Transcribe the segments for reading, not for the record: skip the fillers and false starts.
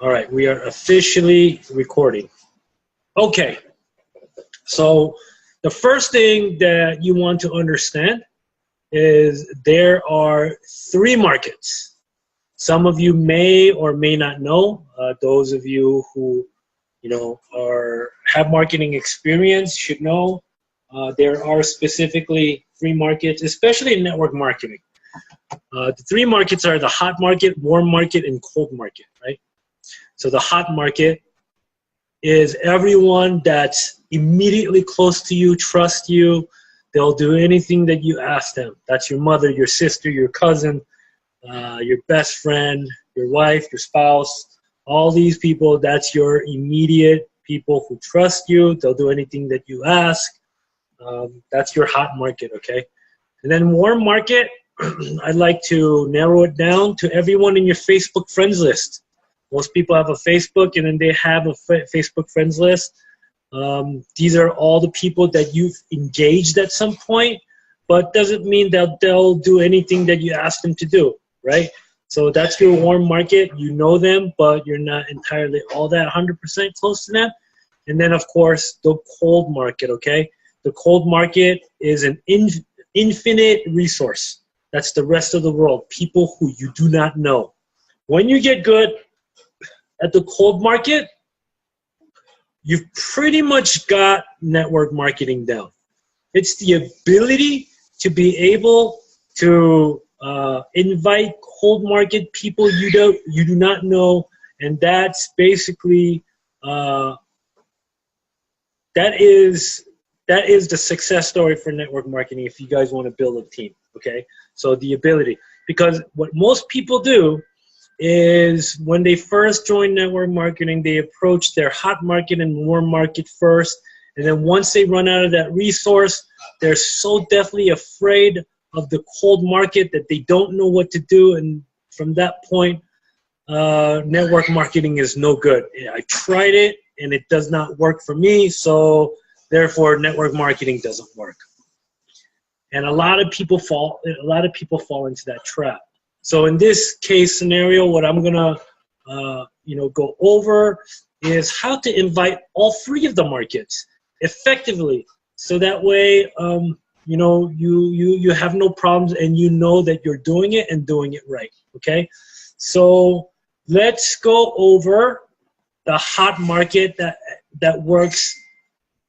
All right, we are officially recording. Okay, so the first thing that you want to understand is there are three markets. Some of you may or may not know. Those of you who have marketing experience should know. There are specifically three markets, especially in network marketing. The three markets are the hot market, warm market, and cold market, right? So the hot market is everyone that's immediately close to you, trust you. They'll do anything that you ask them. That's your mother, your sister, your cousin, your best friend, your wife, your spouse. All these people, that's your immediate people who trust you. They'll do anything that you ask. That's your hot market, okay? And then warm market, I'd like to narrow it down to everyone in your Facebook friends list. Most people have a Facebook, and then they have a Facebook friends list. These are all the people that you've engaged at some point, but doesn't mean that they'll do anything that you ask them to do, right? So that's your warm market. You know them, but you're not entirely all that 100% close to them. And then, of course, the cold market, okay? The cold market is an infinite resource. That's the rest of the world, people who you do not know. When you get good at the cold market, you've pretty much got network marketing down. It's the ability to be able to invite cold market people you do not know, and that's basically that is the success story for network marketing if you guys want to build a team, okay? So the ability, because what most people do is when they first join network marketing, they approach their hot market and warm market first. And then once they run out of that resource, they're so deathly afraid of the cold market that they don't know what to do. And from that point, network marketing is no good. I tried it and it does not work for me. So therefore, network marketing doesn't work. And a lot of people fall into that trap. So in this case scenario, what I'm gonna go over is how to invite all three of the markets effectively, so that way you have no problems and you know that you're doing it and doing it right. Okay, so let's go over the hot market that works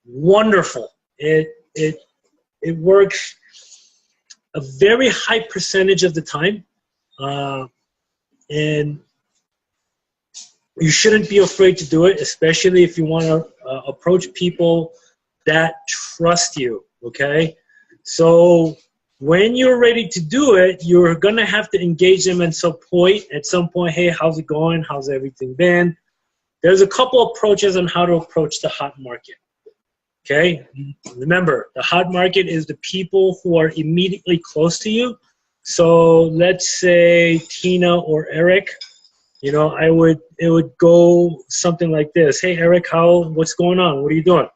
wonderful. It works a very high percentage of the time. And you shouldn't be afraid to do it, especially if you want to approach people that trust you, okay? So when you're ready to do it, you're going to have to engage them at some point. Hey, how's it going? How's everything been? There's a couple approaches on how to approach the hot market, okay? Remember, the hot market is the people who are immediately close to you. So let's say Tina or Eric, it would go something like this. Hey, Eric, what's going on? What are you doing?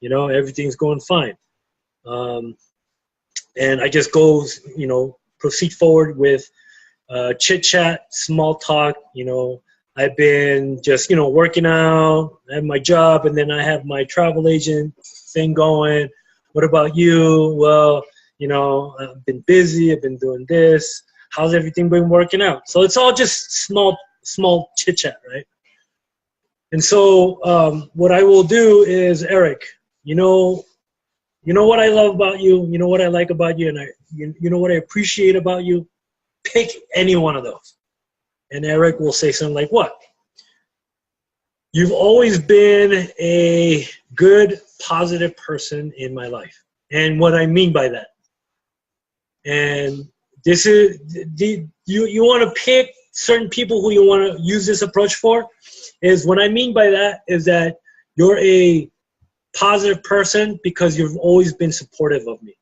Everything's going fine. And I just proceed forward with chit chat, small talk. I've been just, working out, I have my job, and then I have my travel agent thing going. What about you? Well, I've been busy. I've been doing this. How's everything been working out? So it's all just small chit chat, right? And so what I will do is, Eric, you know what I love about you. You know what I like about you, and you know what I appreciate about you. Pick any one of those. And Eric will say something like, what? You've always been a good, positive person in my life. And what I mean by that. And this is you want to pick certain people who you want to use this approach for. Is what I mean by that is that you're a positive person because you've always been supportive of me.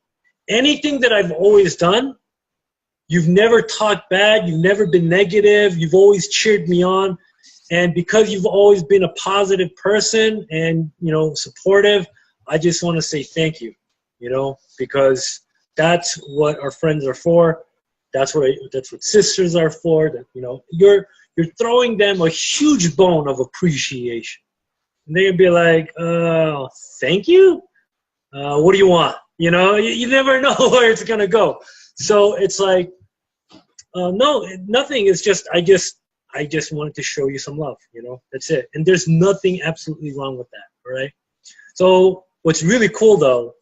Anything that I've always done, you've never talked bad, you've never been negative, you've always cheered me on. And because you've always been a positive person and supportive, I just want to say thank you, because that's what our friends are for. That's what sisters are for. That you're you're throwing them a huge bone of appreciation. And they'd be like, thank you? What do you want? You know, you never know where it's going to go. So it's like, no, nothing. It's just, I just wanted to show you some love, you know, that's it. And there's nothing absolutely wrong with that, all right? So what's really cool, though,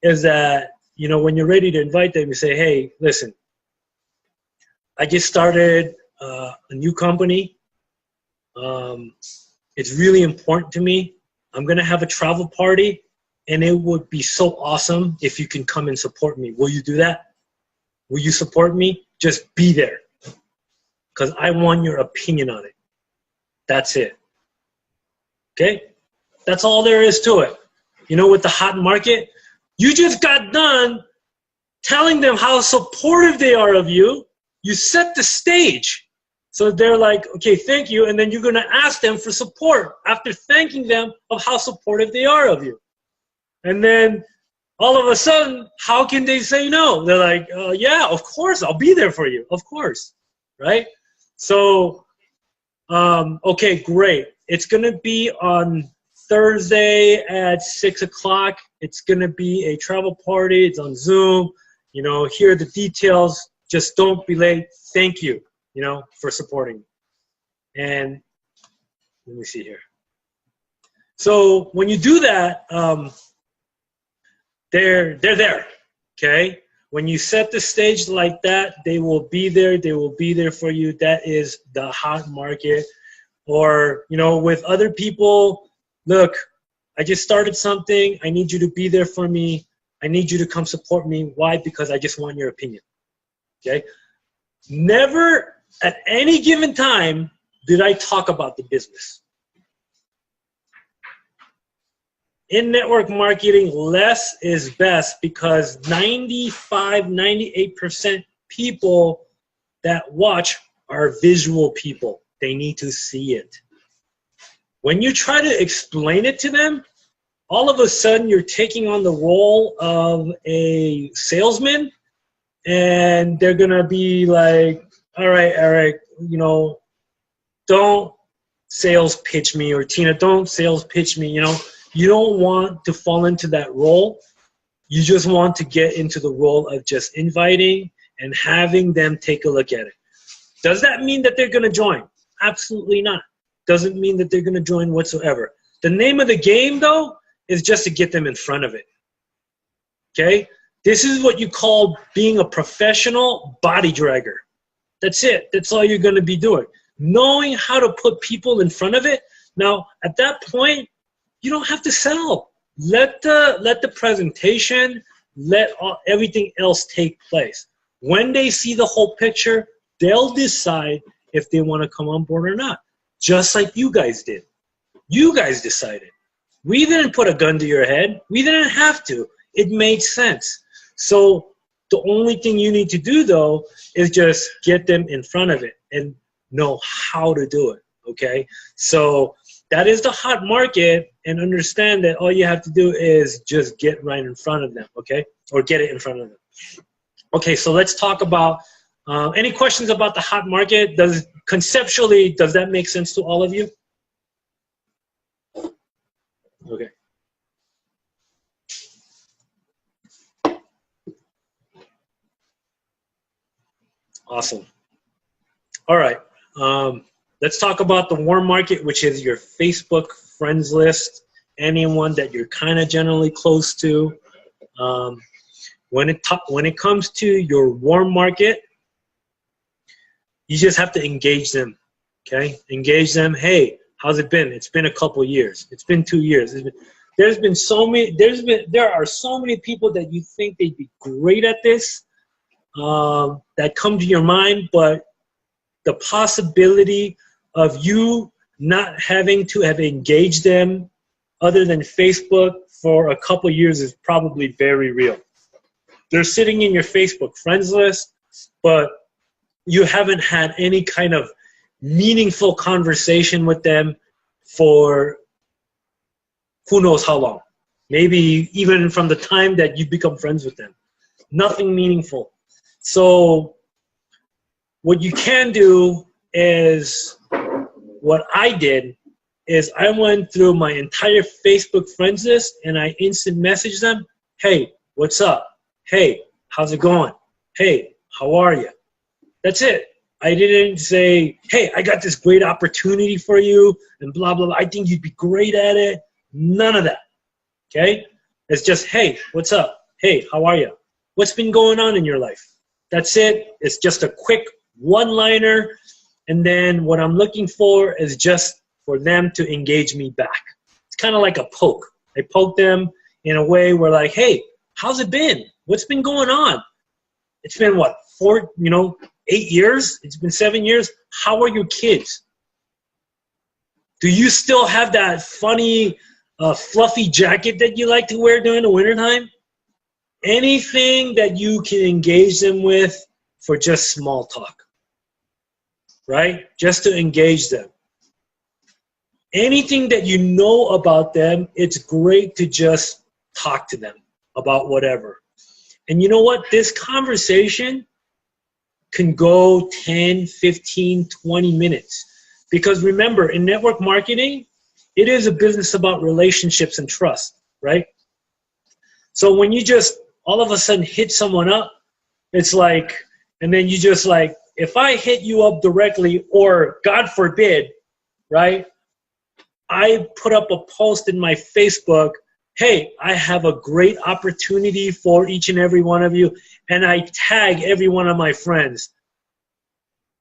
is that, you know, when you're ready to invite them, you say, hey, listen, I just started a new company. It's really important to me. I'm going to have a travel party, and it would be so awesome if you can come and support me. Will you do that? Will you support me? Just be there, because I want your opinion on it. That's it. Okay? That's all there is to it. You know, with the hot market, you just got done telling them how supportive they are of you. You set the stage. So they're like, okay, thank you. And then you're going to ask them for support after thanking them of how supportive they are of you. And then all of a sudden, how can they say no? They're like, yeah, of course, I'll be there for you. Of course, right? So, okay, great. It's going to be on Thursday at 6 o'clock. It's going to be a travel party. It's on Zoom. You know, here are the details. Just don't be late. Thank you, you know, for supporting me. And let me see here. So when you do that, they're there, okay? When you set the stage like that, they will be there. They will be there for you. That is the hot market. Or, you know, with other people, look, I just started something. I need you to be there for me. I need you to come support me. Why? Because I just want your opinion, okay? Never at any given time did I talk about the business. In network marketing, less is best, because 95, 98% people that watch are visual people. They need to see it. When you try to explain it to them, all of a sudden you're taking on the role of a salesman, and they're going to be like, all right, Eric, you know, don't sales pitch me, or Tina, don't sales pitch me, you know. You don't want to fall into that role. You just want to get into the role of just inviting and having them take a look at it. Does that mean that they're going to join? Absolutely not. Doesn't mean that they're going to join whatsoever. The name of the game, though, is just to get them in front of it. Okay? This is what you call being a professional body dragger. That's it. That's all you're going to be doing. Knowing how to put people in front of it. Now, at that point, you don't have to sell. Let the presentation, everything else take place. When they see the whole picture, they'll decide if they want to come on board or not. Just like you guys did. You guys decided. We didn't put a gun to your head. We didn't have to. It made sense. So the only thing you need to do, though, is just get them in front of it and know how to do it, okay? So that is the hot market, and understand that all you have to do is just get right in front of them, okay? Or get it in front of them. Okay, so let's talk about, any questions about the hot market? Conceptually, does that make sense to all of you? Okay. Awesome. All right. Let's talk about the warm market, which is your Facebook friends list, anyone that you're kind of generally close to. When it comes to your warm market, you just have to engage them, okay? Engage them. Hey, how's it been? It's been a couple years. It's been 2 years. There are so many people that you think they'd be great at this, that come to your mind, but the possibility of you not having to have engaged them other than Facebook for a couple years is probably very real. They're sitting in your Facebook friends list, but you haven't had any kind of meaningful conversation with them for who knows how long. Maybe even from the time that you become friends with them. Nothing meaningful. So what you can do is what I did is I went through my entire Facebook friends list and I instant messaged them, hey, what's up? Hey, how's it going? Hey, how are you? That's it. I didn't say, hey, I got this great opportunity for you and blah, blah, blah. I think you'd be great at it. None of that, okay? It's just, hey, what's up? Hey, how are you? What's been going on in your life? That's it. It's just a quick one-liner. And then what I'm looking for is just for them to engage me back. It's kind of like a poke. I poke them in a way where like, hey, how's it been? What's been going on? It's been what, 8 years? It's been 7 years. How are your kids? Do you still have that funny, fluffy jacket that you like to wear during the wintertime? Anything that you can engage them with for just small talk, right? Just to engage them. Anything that you know about them, it's great to just talk to them about whatever. And you know what? This conversation can go 10, 15, 20 minutes. Because remember, in network marketing, it is a business about relationships and trust, right? So when you just all of a sudden hit someone up, it's like, and then you just like, if I hit you up directly, or God forbid, right, I put up a post in my Facebook, hey, I have a great opportunity for each and every one of you, and I tag every one of my friends.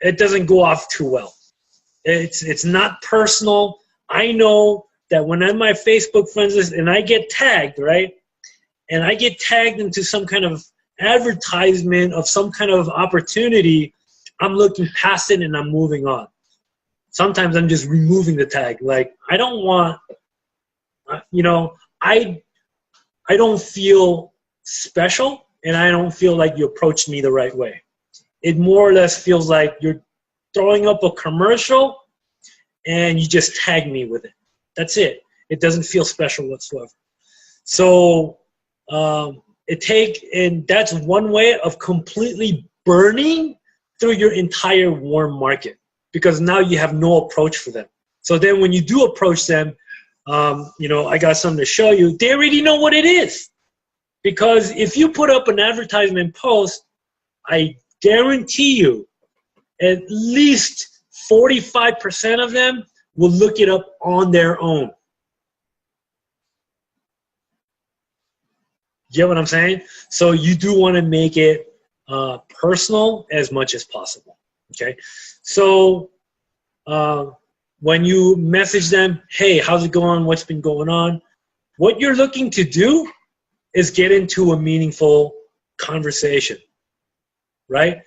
It doesn't go off too well. It's not personal. I know that when I'm on my Facebook friends list and I get tagged, right, and I get tagged into some kind of advertisement of some kind of opportunity, I'm looking past it and I'm moving on. Sometimes I'm just removing the tag. Like, I don't want, I don't feel special, and I don't feel like you approached me the right way. It more or less feels like you're throwing up a commercial and you just tag me with it. That's it. It doesn't feel special whatsoever. So and that's one way of completely burning through your entire warm market, because now you have no approach for them. So then when you do approach them, I got something to show you. They already know what it is. Because if you put up an advertisement post, I guarantee you at least 45% of them will look it up on their own. You get what I'm saying? So you do want to make it personal as much as possible. Okay? So when you message them, hey, how's it going? What's been going on? What you're looking to do is get into a meaningful conversation, right?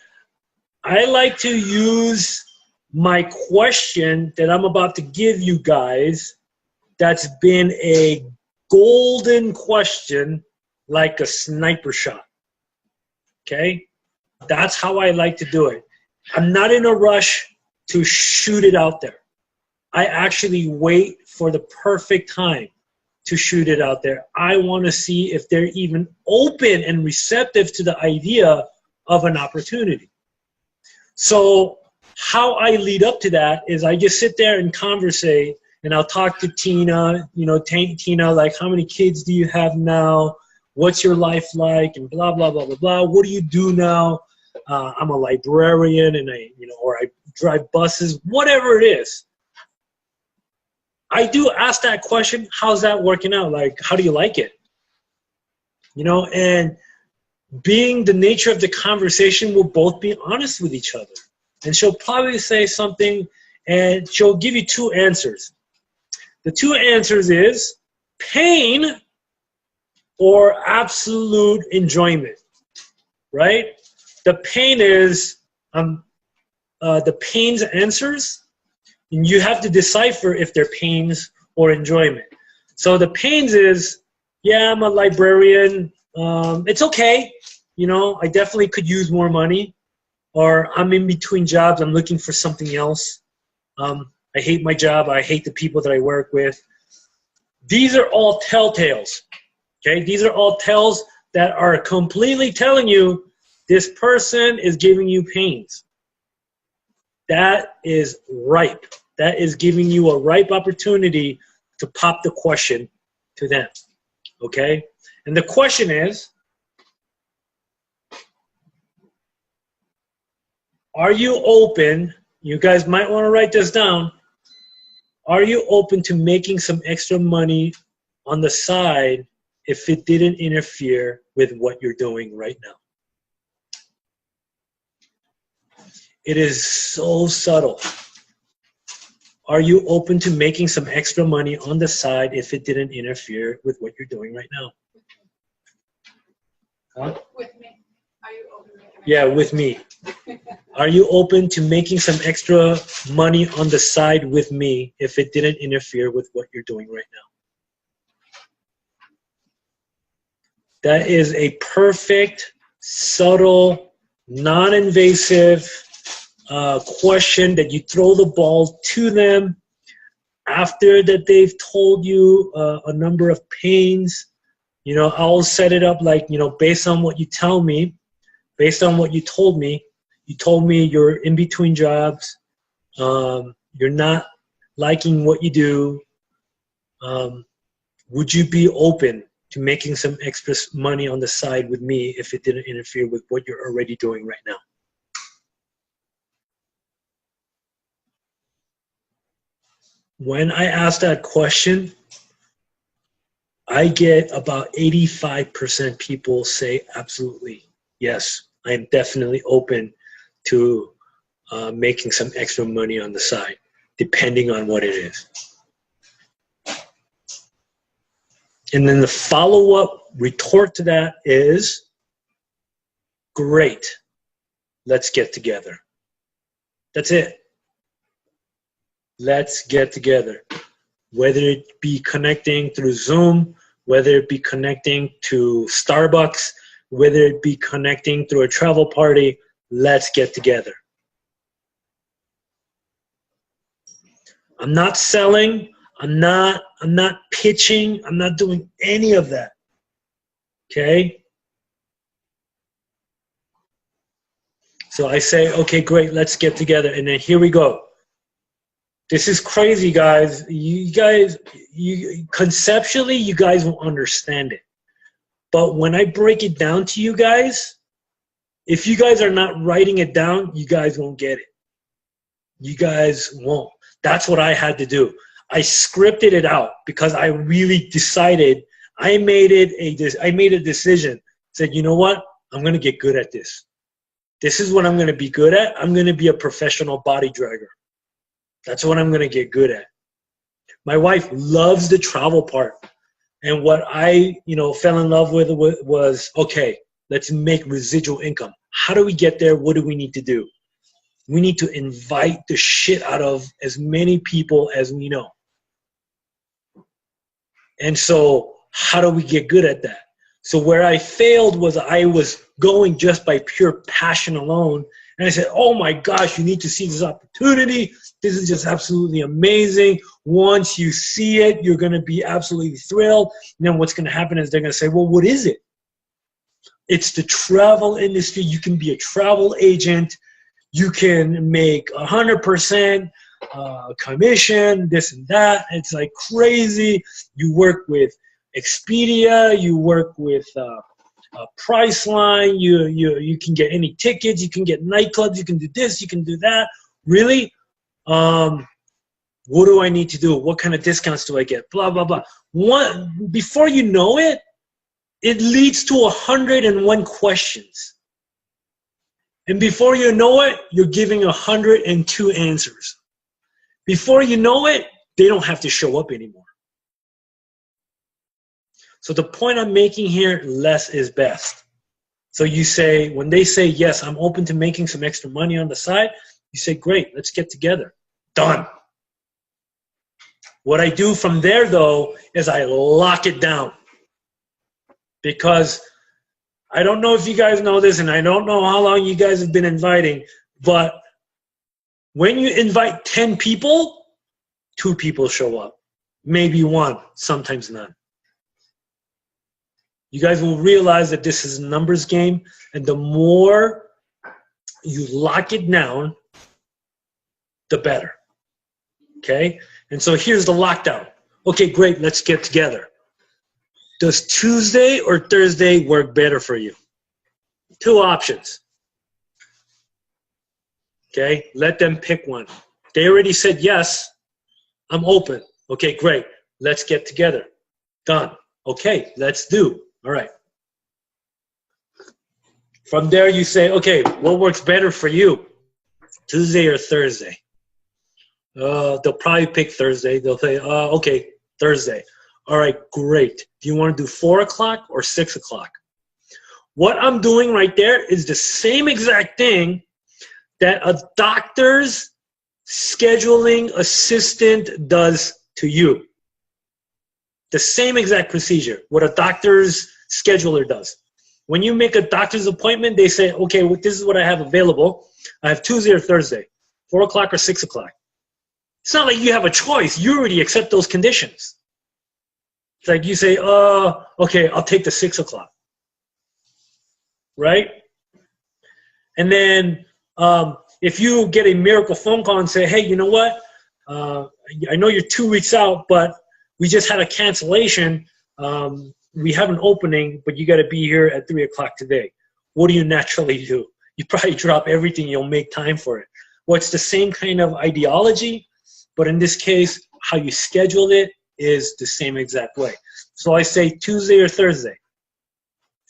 I like to use my question that I'm about to give you guys that's been a golden question, like a sniper shot, okay? That's how I like to do it. I'm not in a rush to shoot it out there. I actually wait for the perfect time to shoot it out there. I want to see if they're even open and receptive to the idea of an opportunity. So how I lead up to that is I just sit there and conversate, and I'll talk to Tina, Tina, like, how many kids do you have now? What's your life like? And blah, blah, blah, blah, blah. What do you do now? I'm a librarian, and or I drive buses, whatever it is. I do ask that question, how's that working out? Like, how do you like it? And being the nature of the conversation, we'll both be honest with each other. And she'll probably say something, and she'll give you two answers. The two answers is pain or absolute enjoyment, right? The pain is the pain's answers, and you have to decipher if they're pains or enjoyment. So the pains is, yeah, I'm a librarian. It's okay. I definitely could use more money. Or I'm in between jobs. I'm looking for something else. I hate my job. I hate the people that I work with. These are all telltales. Okay? These are all tells that are completely telling you this person is giving you pains. that is ripe. That is giving you a ripe opportunity to pop the question to them, okay? And the question is, are you open, you guys might want to write this down, are you open to making some extra money on the side if it didn't interfere with what you're doing right now? It is so subtle. Are you open to making some extra money on the side if it didn't interfere with what you're doing right now? Huh? With me. Are you open to making Yeah, with me. Are you open to making some extra money on the side with me if it didn't interfere with what you're doing right now? That is a perfect, subtle, non-invasive question that you throw the ball to them after that they've told you a number of pains. You know, I'll set it up like, you know, based on what you tell me, based on what you told me you're in between jobs, you're not liking what you do, would you be open to making some extra money on the side with me if it didn't interfere with what you're already doing right now? When I ask that question, I get about 85% people say absolutely, yes, I am definitely open to making some extra money on the side, depending on what it is. And then the follow-up retort to that is, great, let's get together. That's it. Let's get together. Whether it be connecting through Zoom, whether it be connecting to Starbucks, whether it be connecting through a travel party, let's get together. I'm not selling, I'm not pitching, I'm not doing any of that. Okay? So I say, okay, great, let's get together. And then here we go. This is crazy, guys. Conceptually, you guys will understand it. But when I break it down to you guys, if you guys are not writing it down, you guys won't get it. You guys won't. That's what I had to do. I scripted it out because I really decided. I made a decision. Said, you know what? I'm going to get good at this. This is what I'm going to be good at. I'm going to be a professional body dragger. That's what I'm going to get good at. My wife loves the travel part. And what I, fell in love with was, okay, let's make residual income. How do we get there? What do we need to do? We need to invite the shit out of as many people as we know. And so how do we get good at that? So where I failed was I was going just by pure passion alone. And I said, oh my gosh, you need to see this opportunity. This is just absolutely amazing. Once you see it, you're going to be absolutely thrilled. And then what's going to happen is they're going to say, well, what is it? It's the travel industry. You can be a travel agent. You can make 100% commission, this and that. It's like crazy. You work with Expedia. You work with Priceline. You can get any tickets. You can get nightclubs. You can do this. You can do that. Really? What do I need to do? What kind of discounts do I get? Blah, blah, blah. Before you know it, it leads to 101 questions. And before you know it, you're giving 102 answers. Before you know it, they don't have to show up anymore. So the point I'm making here, less is best. So you say, when they say, yes, I'm open to making some extra money on the side, you say, great, let's get together. Done. What I do from there, though, is I lock it down. Because I don't know if you guys know this, and I don't know how long you guys have been inviting, but when you invite 10 people, 2 people show up. Maybe 1, sometimes none. You guys will realize that this is a numbers game, and the more you lock it down, the better. Okay? And so here's the lockdown. Okay, great, let's get together. Does Tuesday or Thursday work better for you? Two options. Okay, let them pick one. They already said yes, I'm open. Okay, great, let's get together. Done. Okay, let's do. All right. From there, you say, okay, what works better for you? Tuesday or Thursday? They'll probably pick Thursday. They'll say, okay, Thursday. All right, great. Do you want to do 4 o'clock or 6 o'clock? What I'm doing right there is the same exact thing that a doctor's scheduling assistant does to you. The same exact procedure, what a doctor's scheduler does. When you make a doctor's appointment, they say, okay, well, this is what I have available. I have Tuesday or Thursday, 4 o'clock or 6 o'clock. It's not like you have a choice. You already accept those conditions. It's like you say, okay, I'll take the 6 o'clock. Right? And then if you get a miracle phone call and say, hey, you know what? I know you're 2 weeks out, but we just had a cancellation. We have an opening, but you got to be here at 3 o'clock today. What do you naturally do? You probably drop everything. You'll make time for it. Well, it's the same kind of ideology, but in this case, how you schedule it is the same exact way. So I say Tuesday or Thursday,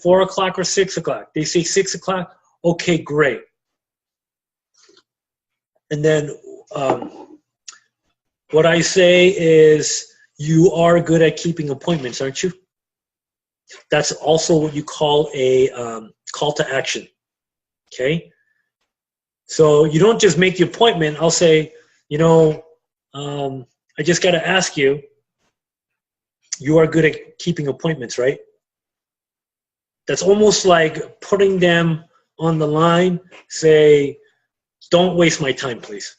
4 o'clock or 6 o'clock. They say 6 o'clock. Okay, great. And then what I say is, you are good at keeping appointments, aren't you? That's also what you call a call to action. Okay? So you don't just make the appointment. I'll say, you know, I just got to ask you, you are good at keeping appointments, right? That's almost like putting them on the line, say, don't waste my time, please.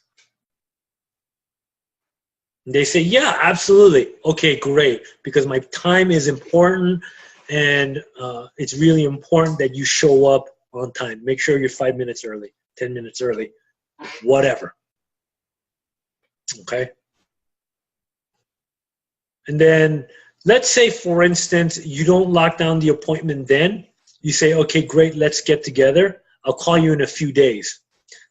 And they say, yeah, absolutely. Okay, great, because my time is important, and it's really important that you show up on time. Make sure you're 5 minutes early, 10 minutes early, whatever. Okay? And then let's say, for instance, you don't lock down the appointment then. You say, okay, great, let's get together. I'll call you in a few days.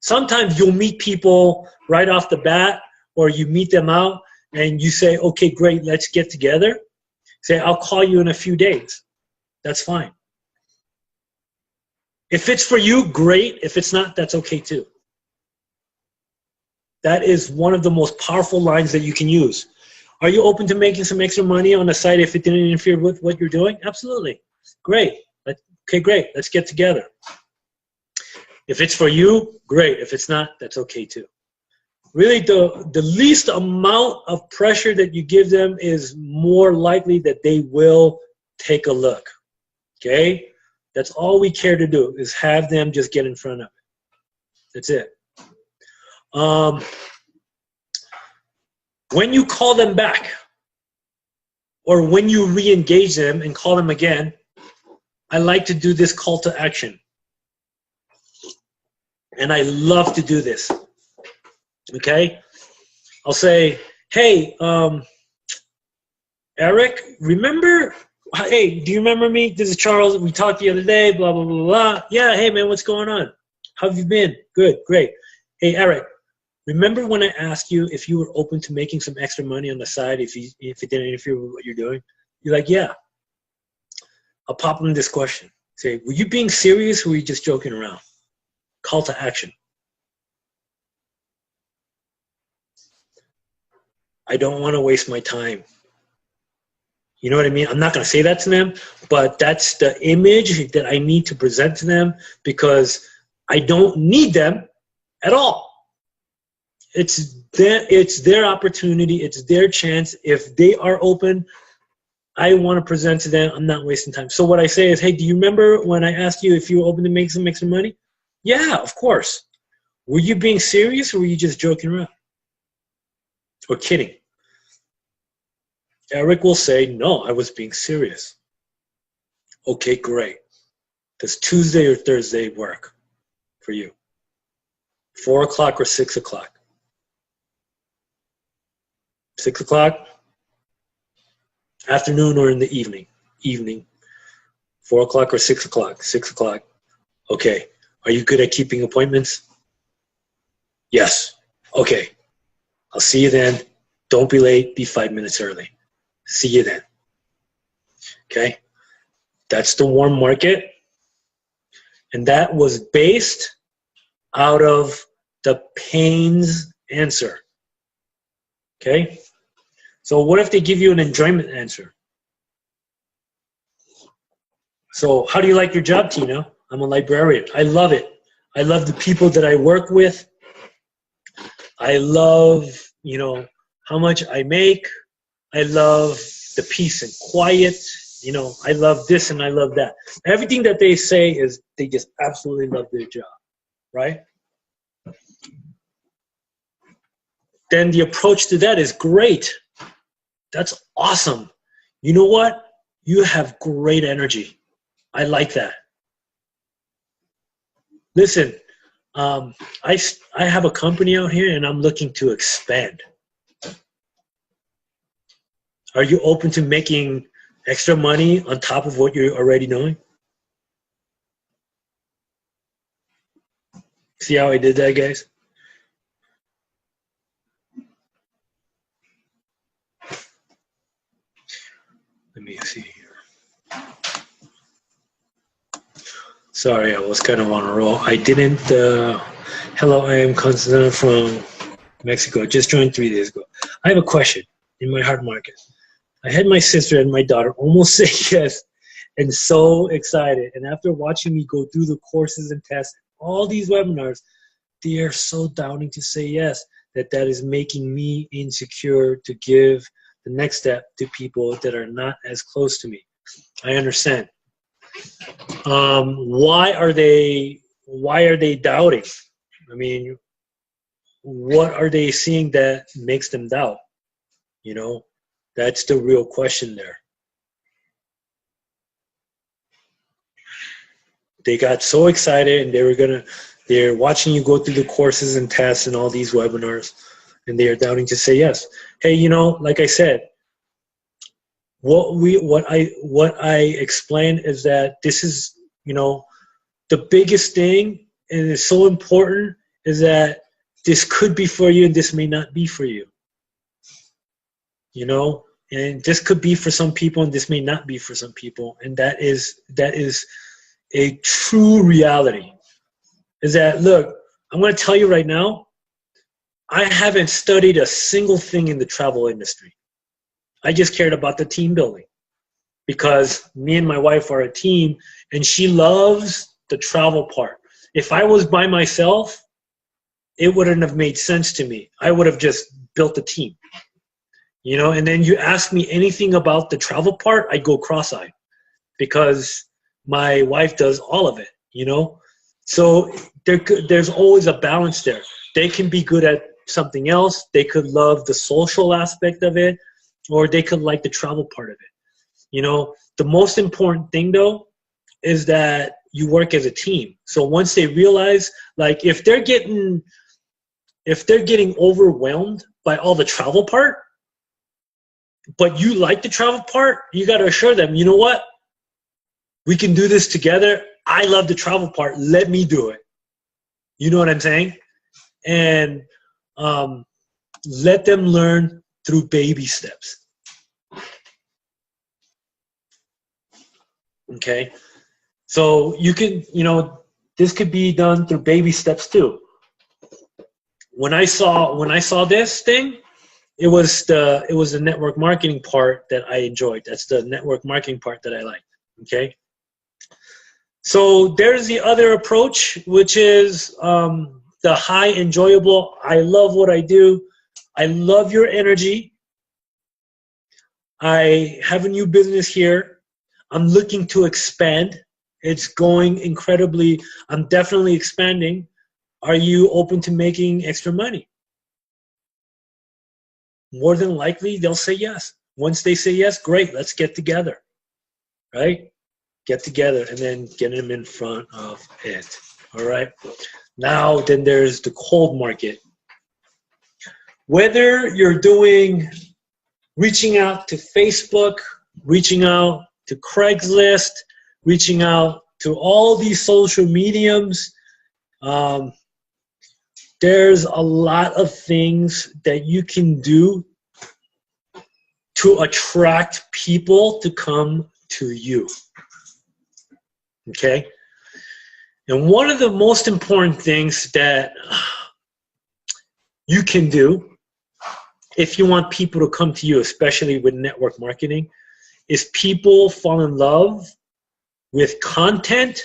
Sometimes you'll meet people right off the bat, or you meet them out, and you say, okay, great, let's get together. Say, I'll call you in a few days. That's fine. If it's for you, great. If it's not, that's okay too. That is one of the most powerful lines that you can use. Are you open to making some extra money on the site if it didn't interfere with what you're doing? Absolutely. Great. Okay, great. Let's get together. If it's for you, great. If it's not, that's okay too. Really, the least amount of pressure that you give them is more likely that they will take a look. Okay? That's all we care to do, is have them just get in front of it. That's it. When you call them back, or when you re-engage them and call them again, I like to do this call to action. And I love to do this. Okay? I'll say, hey, Eric, remember, hey, do you remember me? This is Charles. We talked the other day, blah, blah, blah, blah. Yeah, hey, man, what's going on? How have you been? Good, great. Hey, Eric, remember when I asked you if you were open to making some extra money on the side if it didn't interfere with what you're doing? You're like, yeah. I'll pop them this question. Say, were you being serious or were you just joking around? Call to action. I don't want to waste my time. You know what I mean? I'm not going to say that to them, but that's the image that I need to present to them, because I don't need them at all. It's their opportunity. It's their chance. If they are open, I want to present to them. I'm not wasting time. So what I say is, hey, do you remember when I asked you if you were open to make some extra money? Yeah, of course. Were you being serious or were you just joking around? Or kidding? Eric will say, no, I was being serious. Okay, great. Does Tuesday or Thursday work for you? 4 o'clock or 6 o'clock? 6 o'clock, afternoon or in the evening? Evening. 4 o'clock or 6 o'clock? 6 o'clock. Okay. Are you good at keeping appointments? Yes. Okay. I'll see you then. Don't be late. Be 5 minutes early. See you then. Okay. That's the warm market. And that was based out of the pains answer. Okay. So what if they give you an enjoyment answer? So how do you like your job, Tina? I'm a librarian. I love it. I love the people that I work with. I love, how much I make. I love the peace and quiet. I love this and I love that. Everything that they say is they just absolutely love their job, right? Then the approach to that is great. That's awesome. You know what? You have great energy. I like that. Listen, I have a company out here and I'm looking to expand. Are you open to making extra money on top of what you're already doing? See how I did that, guys? Let me see here. Sorry, I was kind of on a roll. I didn't. Hello, I am Constantine from Mexico. Just joined 3 days ago. I have a question in my heart market. I had my sister and my daughter almost say yes and so excited. And after watching me go through the courses and tests, all these webinars, they are so doubting to say yes that is making me insecure to give the next step to people that are not as close to me. I understand. Why are they doubting? I mean, what are they seeing that makes them doubt? That's the real question there. They got so excited and they're watching you go through the courses and tests and all these webinars, and they are doubting to say yes. Hey, like I said, what I explained is that this is, the biggest thing, and it's so important, is that this could be for you and this may not be for you. And this could be for some people and this may not be for some people. And that is a true reality. Is that, look, I'm going to tell you right now, I haven't studied a single thing in the travel industry. I just cared about the team building because me and my wife are a team and she loves the travel part. If I was by myself, it wouldn't have made sense to me. I would have just built a team. And then you ask me anything about the travel part, I'd go cross-eyed because my wife does all of it, So there's always a balance there. They can be good at something else. They could love the social aspect of it, or they could like the travel part of it. The most important thing, though, is that you work as a team. So once they realize, like, if they're getting overwhelmed by all the travel part, but you like the travel part, you got to assure them, you know what? We can do this together. I love the travel part. Let me do it. You know what I'm saying? And let them learn through baby steps. Okay? So you can, this could be done through baby steps too. When I saw this thing, it was the network marketing part that I enjoyed. That's the network marketing part that I like. Okay. So there's the other approach, which is the high enjoyable. I love what I do. I love your energy. I have a new business here. I'm looking to expand. It's going incredibly. I'm definitely expanding. Are you open to making extra money? More than likely, they'll say yes. Once they say yes, great, let's get together, right? Get together and then get them in front of it, all right? Now, then there's the cold market. Whether you're doing reaching out to Facebook, reaching out to Craigslist, reaching out to all these social mediums. There's a lot of things that you can do to attract people to come to you. Okay? And one of the most important things that you can do if you want people to come to you, especially with network marketing, is people fall in love with content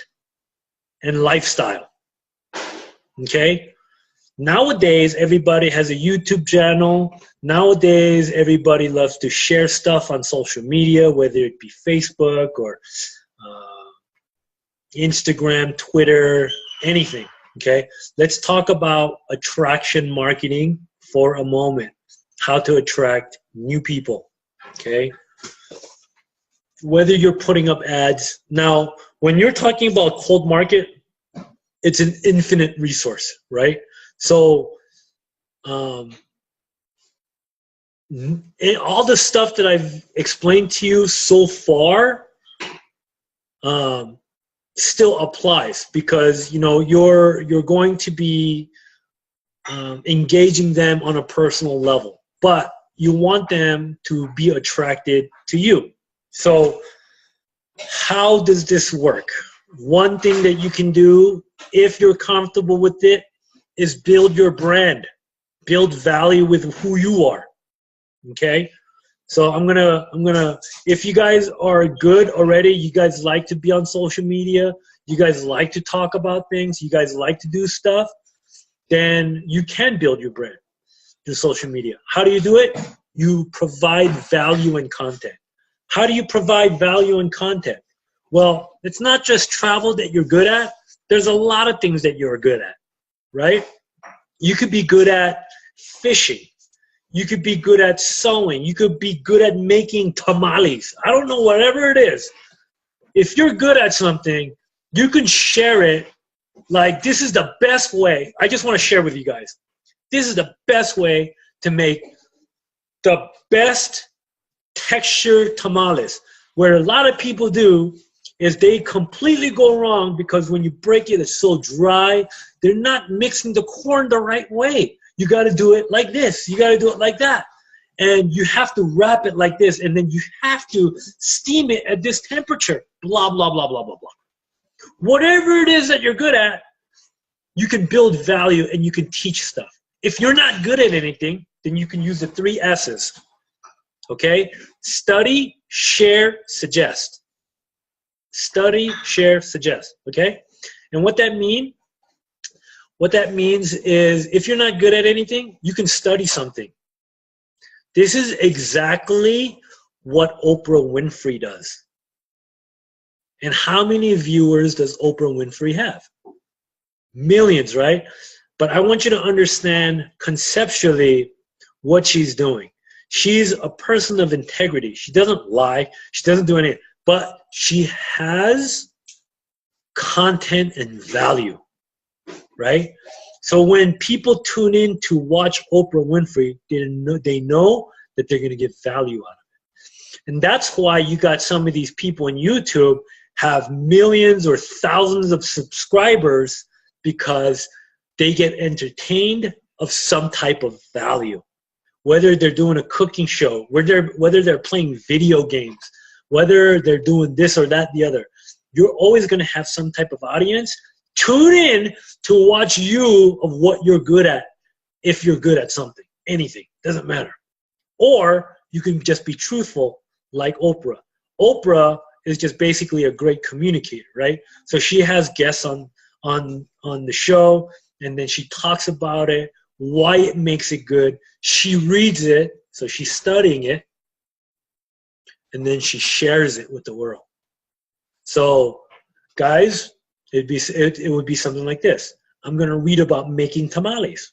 and lifestyle. Okay? Nowadays, everybody has a YouTube channel. Nowadays, everybody loves to share stuff on social media, whether it be Facebook or Instagram, Twitter, anything. Okay? Let's talk about attraction marketing for a moment. How to attract new people. Okay? Whether you're putting up ads. Now, when you're talking about cold market, it's an infinite resource, right? So, all the stuff that I've explained to you so far still applies, because you're going to be engaging them on a personal level, but you want them to be attracted to you. So, how does this work? One thing that you can do, if you're comfortable with it, is build your brand, build value with who you are. Okay? So I'm gonna if you guys are good already, you guys like to be on social media, you guys like to talk about things, you guys like to do stuff, then you can build your brand through social media. How do you do it? You provide value and content. How do you provide value and content? Well, it's not just travel that you're good at. There's a lot of things that you're good at, right? You could be good at fishing. You could be good at sewing. You could be good at making tamales. I don't know, whatever it is. If you're good at something, you can share it. Like, this is the best way. I just want to share with you guys. This is the best way to make the best texture tamales. Where a lot of people do is they completely go wrong, because when you break it, it's so dry. They're not mixing the corn the right way. You got to do it like this. You got to do it like that. And you have to wrap it like this. And then you have to steam it at this temperature. Blah, blah, blah, blah, blah, blah. Whatever it is that you're good at, you can build value and you can teach stuff. If you're not good at anything, then you can use the 3 S's. Okay? Study, share, suggest. Study, share, suggest. Okay? And what that means is, if you're not good at anything, you can study something. This is exactly what Oprah Winfrey does. And how many viewers does Oprah Winfrey have? Millions, right? But I want you to understand conceptually what she's doing. She's a person of integrity. She doesn't lie. She doesn't do anything. But she has content and value, right? So when people tune in to watch Oprah Winfrey, they know that they're going to get value out of it. And that's why you got some of these people on YouTube have millions or thousands of subscribers, because they get entertained of some type of value. Whether they're doing a cooking show, whether they're playing video games, whether they're doing this or that, the other. You're always going to have some type of audience tune in to watch you of what you're good at. If you're good at something, anything, doesn't matter. Or you can just be truthful like Oprah. Oprah is just basically a great communicator, right? So she has guests on the show, and then she talks about it, why it makes it good. She reads it, so she's studying it, and then she shares it with the world. So, guys, it would be something like this. I'm going to read about making tamales.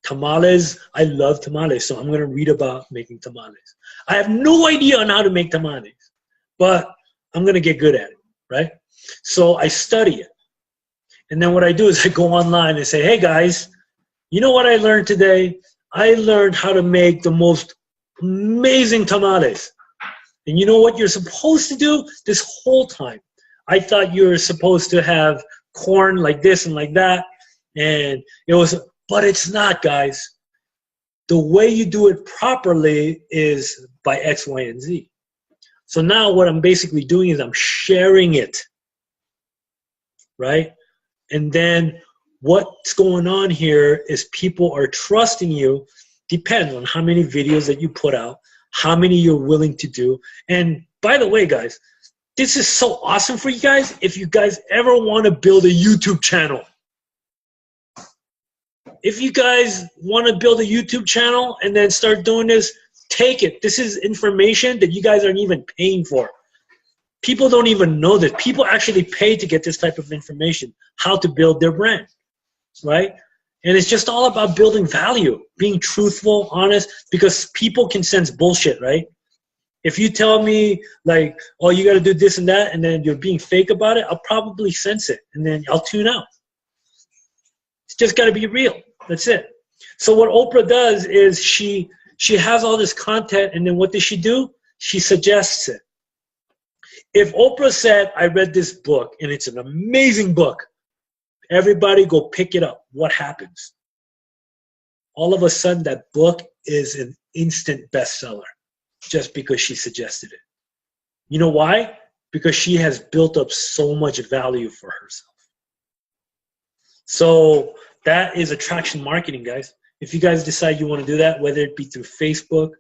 Tamales, I love tamales, so I'm going to read about making tamales. I have no idea on how to make tamales, but I'm going to get good at it, right? So I study it. And then what I do is I go online and say, hey, guys, you know what I learned today? I learned how to make the most Amazing tamales. And you know what you're supposed to do this whole time? I thought you were supposed to have corn like this and like that. And it was, but it's not, guys. The way you do it properly is by X, Y, and Z. So now what I'm basically doing is I'm sharing it, right? And then what's going on here is people are trusting you. Depends on how many videos that you put out, how many you're willing to do. And by the way, guys, this is so awesome for you guys if you guys ever want to build a YouTube channel. If you guys want to build a YouTube channel and then start doing this, take it. This is information that you guys aren't even paying for. People don't even know this. People actually pay to get this type of information, how to build their brand, right? And it's just all about building value, being truthful, honest, because people can sense bullshit, right? If you tell me like, oh, you got to do this and that, and then you're being fake about it, I'll probably sense it, and then I'll tune out. It's just got to be real. That's it. So what Oprah does is she has all this content, and then what does she do? She suggests it. If Oprah said, I read this book, and it's an amazing book, everybody go pick it up. What happens? All of a sudden, that book is an instant bestseller just because she suggested it. You know why? Because she has built up so much value for herself. So that is attraction marketing, guys. If you guys decide you want to do that, whether it be through Facebook,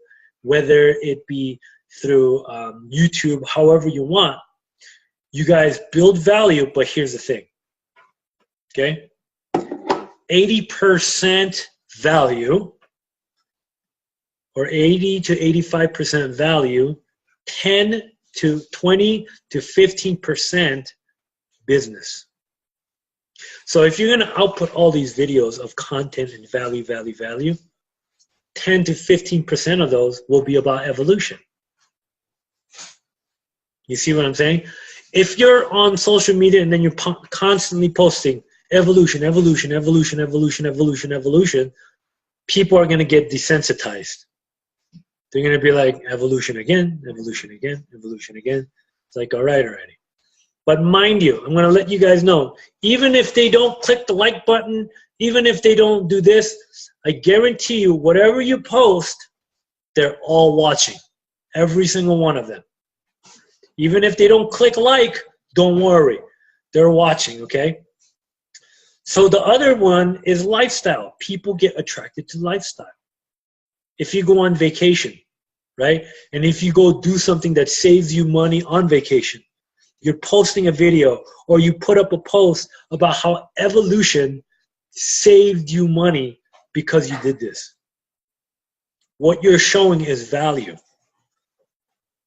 whether it be through YouTube, however you want, you guys build value, but here's the thing, okay? 80% value, or 80 to 85% value, 10 to 20 to 15% business. So if you're going to output all these videos of content and value, 10 to 15% of those will be about evolution. You see what I'm saying? If you're on social media and then you're constantly posting evolution, people are going to get desensitized. They're going to be like, evolution again. It's like, all right already. But mind you, I'm going to let you guys know, even if they don't click the like button, even if they don't do this, I guarantee you, whatever you post, they're all watching. Every single one of them. Even if they don't click like, don't worry. They're watching, okay? So the other one is lifestyle. People get attracted to lifestyle. If you go on vacation, right? And if you go do something that saves you money on vacation, you're posting a video or you put up a post about how evolution saved you money because you did this. What you're showing is value.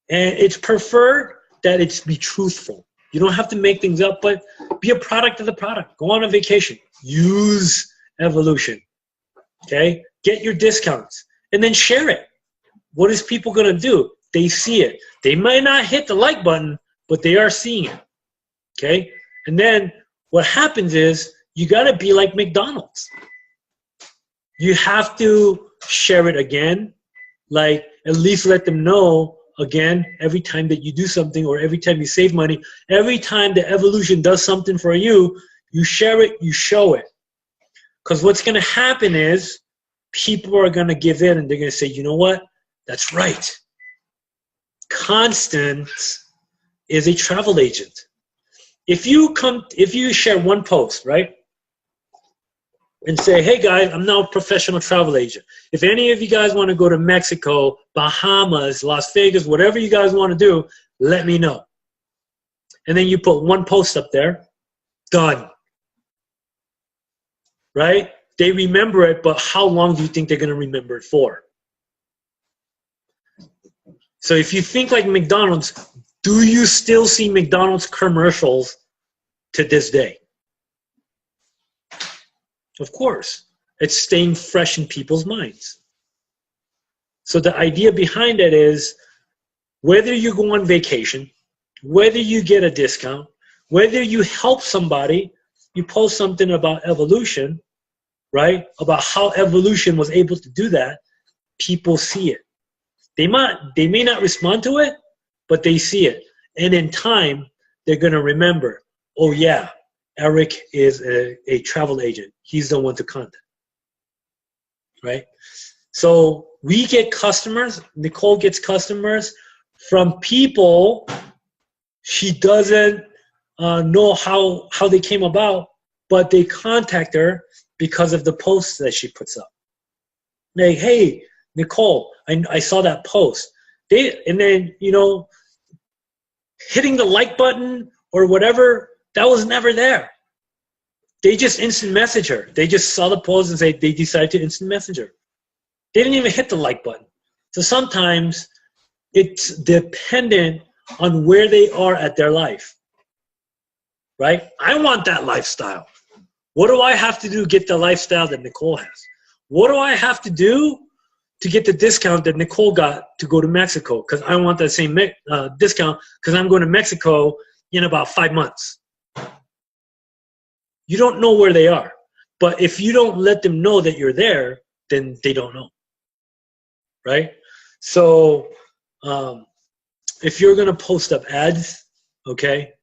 And it's preferred that it's be truthful. You don't have to make things up, but be a product of the product. Go on a vacation. Use evolution. Okay? Get your discounts. And then share it. What is people going to do? They see it. They might not hit the like button, but they are seeing it. Okay? And then what happens is you got to be like McDonald's. You have to share it again. Like, at least let them know again every time that you do something or every time you save money. Every time the evolution does something for you, you share it, you show it. Because what's going to happen is people are going to give in and they're going to say, you know what? That's right. Constance is a travel agent. If you share one post, right? And say, hey guys, I'm now a professional travel agent. If any of you guys want to go to Mexico, Bahamas, Las Vegas, whatever you guys want to do, let me know. And then you put one post up there, done. Right? They remember it, but how long do you think they're going to remember it for? So if you think like McDonald's, do you still see McDonald's commercials to this day? Of course. It's staying fresh in people's minds. So the idea behind it is whether you go on vacation, whether you get a discount, whether you help somebody, you post something about evolution, right? About how evolution was able to do that, people see it. They may not respond to it, but they see it. And in time, they're going to remember, oh, yeah, Eric is a travel agent. He's the one to contact, right? So we get customers. Nicole gets customers from people she doesn't know how they came about, but they contact her because of the posts that she puts up. Like, hey, Nicole, I saw that post. And then, hitting the like button or whatever, that was never there. They just instant message her. They just saw the post and they decided to instant message her. They didn't even hit the like button. So sometimes it's dependent on where they are at their life, right? I want that lifestyle. What do I have to do to get the lifestyle that Nicole has? What do I have to do to get the discount that Nicole got to go to Mexico? Because I want that same discount because I'm going to Mexico in about 5 months. You don't know where they are. But if you don't let them know that you're there, then they don't know, right? So if you're going to post up ads, okay,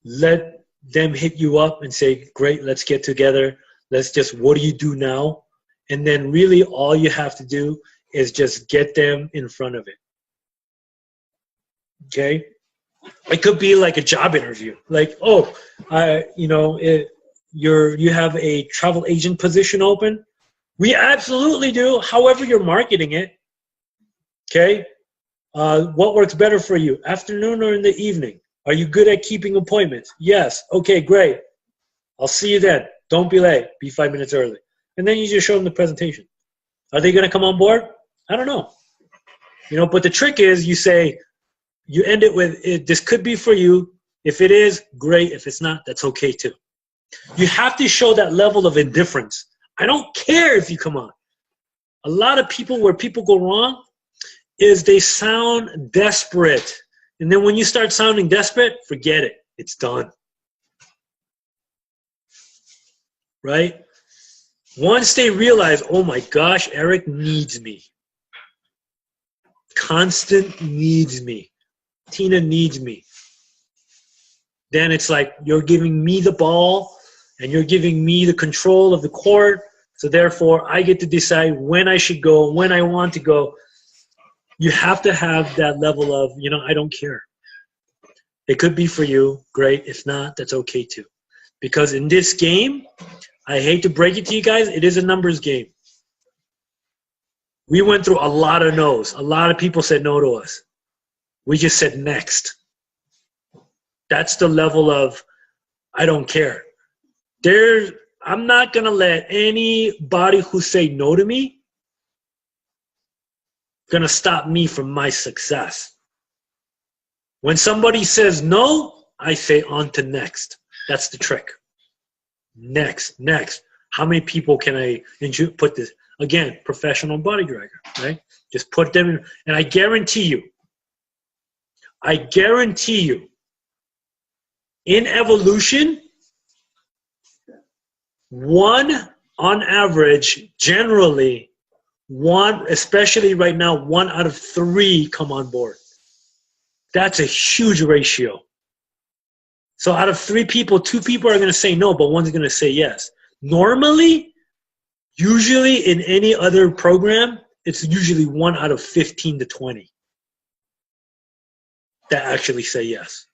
let them hit you up and say, great, let's get together. What do you do now? And then really all you have to do is just get them in front of it. Okay? It could be like a job interview. Like, oh, you have a travel agent position open? We absolutely do, however you're marketing it. Okay? What works better for you, afternoon or in the evening? Are you good at keeping appointments? Yes. Okay, great. I'll see you then. Don't be late. Be 5 minutes early. And then you just show them the presentation. Are they going to come on board? I don't know. But the trick is you end it with, this could be for you. If it is, great. If it's not, that's okay too. You have to show that level of indifference. I don't care if you come on. A lot of people, where people go wrong is they sound desperate. And then when you start sounding desperate, forget it. It's done. Right? Once they realize, oh my gosh, Eric needs me. Constant needs me. Tina needs me. Then it's like you're giving me the ball and you're giving me the control of the court. So therefore, I get to decide when I should go, when I want to go. You have to have that level of, I don't care. It could be for you. Great. If not, that's okay too. Because in this game, I hate to break it to you guys, it is a numbers game. We went through a lot of no's. A lot of people said no to us. We just said next. That's the level of I don't care. I'm not going to let anybody who say no to me going to stop me from my success. When somebody says no, I say on to next. That's the trick. Next. How many people can I put this? Again, professional body dragger, right? Just put them in. And I guarantee you, in evolution, one on average, generally, especially right now, 1 out of 3 come on board. That's a huge ratio. So out of 3 people, 2 people are going to say no, but one's going to say yes. Normally, usually in any other program, it's usually 1 out of 15 to 20 that actually say yes.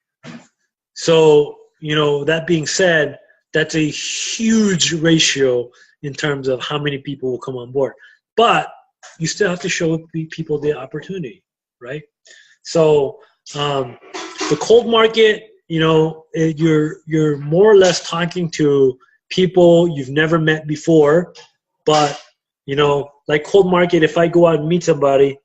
So, that being said, that's a huge ratio in terms of how many people will come on board. But you still have to show people the opportunity, right? So the cold market, you're more or less talking to people you've never met before. But, like cold market, if I go out and meet somebody,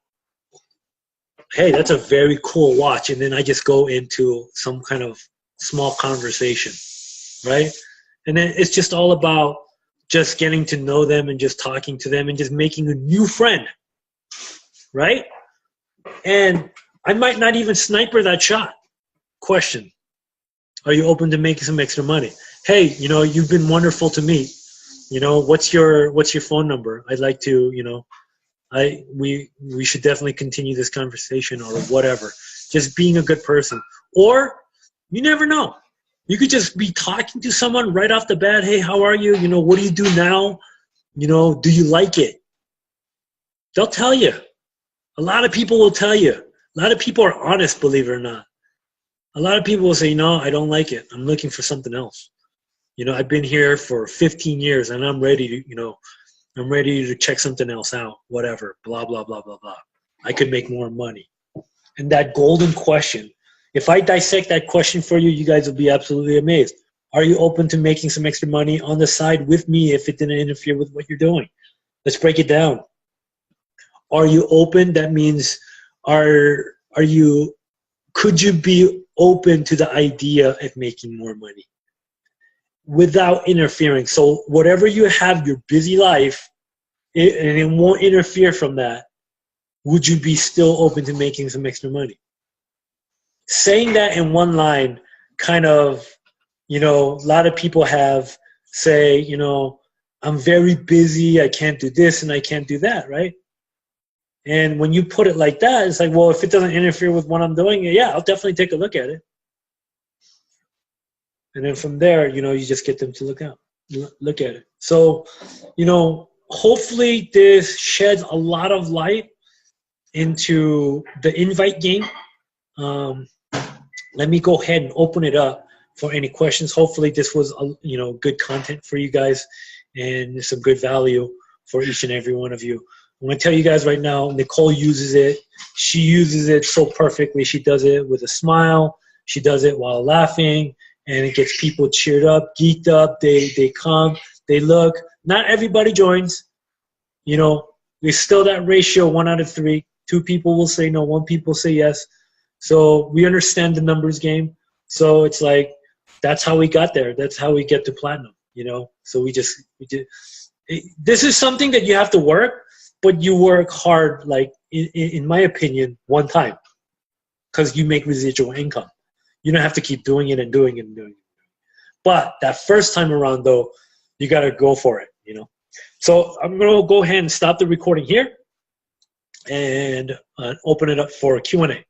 hey, that's a very cool watch. And then I just go into some kind of small conversation, right? And then it's just all about just getting to know them and just talking to them and just making a new friend, right? And I might not even sniper that shot. Question: are you open to making some extra money? Hey, you've been wonderful to meet. What's your phone number? I'd like to, we should definitely continue this conversation or whatever. Just being a good person. Or you never know. You could just be talking to someone right off the bat. Hey, how are you? You know, what do you do now? You know, do you like it? They'll tell you. A lot of people will tell you. A lot of people are honest, believe it or not. A lot of people will say, no, I don't like it. I'm looking for something else. You know, I've been here for 15 years and I'm ready to, you know, I'm ready to check something else out, whatever, blah, blah, blah, blah, blah. I could make more money. And that golden question, if I dissect that question for you, you guys will be absolutely amazed. Are you open to making some extra money on the side with me if it didn't interfere with what you're doing? Let's break it down. Are you open? That means could you be open to the idea of making more money without interfering? So whatever you have, your busy life, and it won't interfere from that, would you be still open to making some extra money? Saying that in one line kind of, you know, a lot of people have say, you know, I'm very busy, I can't do this and I can't do that, right? And when you put it like that, it's like, well, if it doesn't interfere with what I'm doing, yeah, I'll definitely take a look at it. And then from there, you know, you just get them to look at it. So, you know, hopefully this sheds a lot of light into the invite game. Let me go ahead and open it up for any questions. Hopefully this was, you know, good content for you guys and some good value for each and every one of you. I'm going to tell you guys right now, Nicole uses it. She uses it so perfectly. She does it with a smile. She does it while laughing, and it gets people cheered up, geeked up. They come, they look. Not everybody joins. You know, there's still that ratio, 1 out of 3. 2 people will say no, 1 people say yes. So we understand the numbers game. So it's like, that's how we got there. That's how we get to platinum, you know? So we did. This is something that you have to work, but you work hard, like, in my opinion, one time, because you make residual income. You don't have to keep doing it and doing it and doing it. But that first time around, though, you got to go for it, you know? So I'm going to go ahead and stop the recording here and open it up for Q&A.